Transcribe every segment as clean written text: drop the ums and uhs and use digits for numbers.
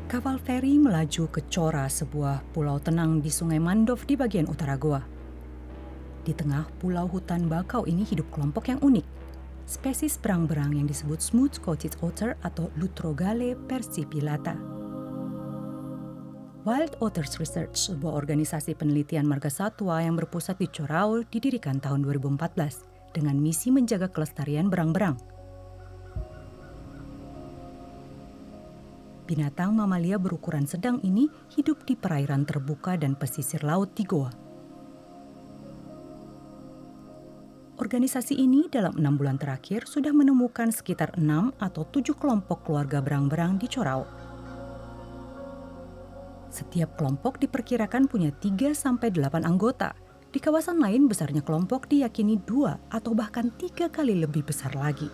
Kapal feri melaju ke Chora, sebuah pulau tenang di Sungai Mandov di bagian utara Goa. Di tengah pulau hutan bakau ini hidup kelompok yang unik, spesies berang-berang yang disebut smooth-coated otter atau Lutrogale persipilata. Wild Otters Research, sebuah organisasi penelitian margasatwa yang berpusat di Chorao, didirikan tahun 2014 dengan misi menjaga kelestarian berang-berang. Binatang mamalia berukuran sedang ini hidup di perairan terbuka dan pesisir laut di Goa. Organisasi ini dalam 6 bulan terakhir sudah menemukan sekitar 6 atau 7 kelompok keluarga berang-berang di Chorao. Setiap kelompok diperkirakan punya 3-8 anggota. Di kawasan lain besarnya kelompok diyakini 2 atau bahkan 3 kali lebih besar lagi.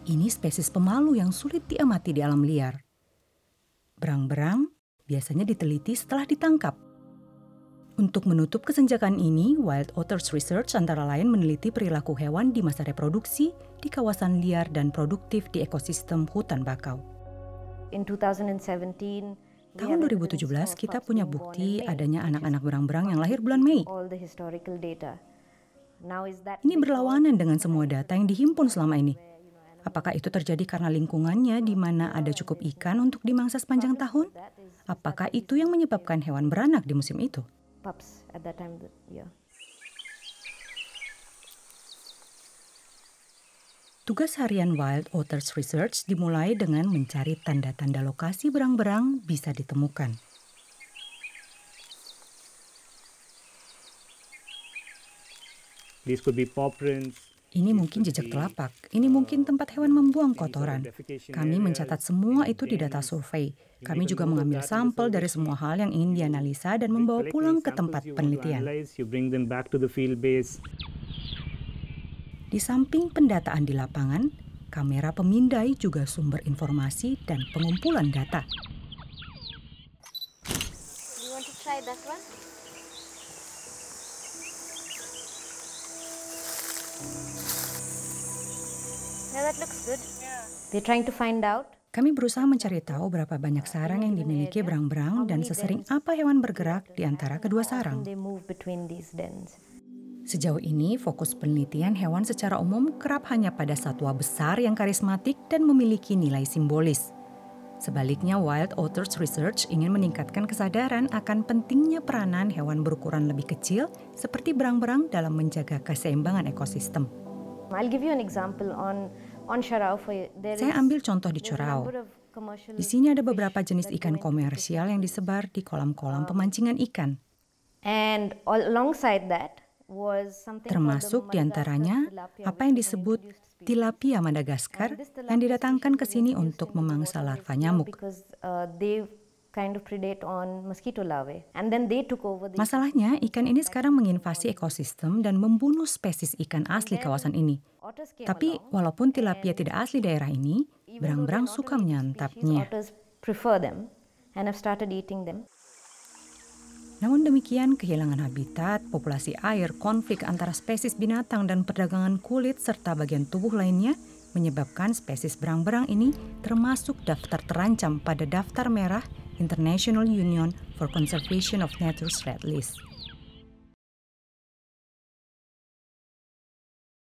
Ini spesies pemalu yang sulit diamati di alam liar. Berang-berang biasanya diteliti setelah ditangkap. Untuk menutup kesenjangan ini, Wild Otters Research antara lain meneliti perilaku hewan di masa reproduksi di kawasan liar dan produktif di ekosistem hutan bakau. Tahun 2017 kita punya bukti adanya anak-anak berang-berang yang lahir bulan Mei. Ini berlawanan dengan semua data yang dihimpun selama ini. Apakah itu terjadi karena lingkungannya di mana ada cukup ikan untuk dimangsa sepanjang tahun? Apakah itu yang menyebabkan hewan beranak di musim itu? Tugas harian Wild Otters Research dimulai dengan mencari tanda-tanda lokasi berang-berang bisa ditemukan. These could be paw prints. Ini mungkin jejak telapak, ini mungkin tempat hewan membuang kotoran. Kami mencatat semua itu di data survei. Kami juga mengambil sampel dari semua hal yang ingin dianalisa dan membawa pulang ke tempat penelitian. Di samping pendataan di lapangan, kamera pemindai juga sumber informasi dan pengumpulan data. You want to try that one? Yeah, that looks good. They're trying to find out. Kami berusaha mencari tahu berapa banyak sarang yang dimiliki berang-berang dan sesering apa hewan bergerak di antara kedua sarang. They move between these dens. Sejauh ini, fokus penelitian hewan secara umum kerap hanya pada satwa besar yang karismatik dan memiliki nilai simbolis. Sebaliknya, Wild Otters Research ingin meningkatkan kesadaran akan pentingnya peranan hewan berukuran lebih kecil seperti berang-berang dalam menjaga keseimbangan ekosistem. I'll give you an example on Chorao. Saya ambil contoh di Chorao. Di sini ada beberapa jenis ikan komersial yang disebar di kolam-kolam pemancingan ikan. And alongside that, termasuk diantaranya apa yang disebut tilapia Madagaskar yang didatangkan ke sini untuk memangsa larva nyamuk. Masalahnya, ikan ini sekarang menginvasi ekosistem dan membunuh spesies ikan asli kawasan ini. Tapi walaupun tilapia tidak asli daerah ini, berang-berang suka menyantapnya. Namun demikian, kehilangan habitat, populasi air, konflik antara spesies binatang dan perdagangan kulit serta bagian tubuh lainnya menyebabkan spesies berang-berang ini termasuk daftar terancam pada daftar merah International Union for Conservation of Nature's Red List.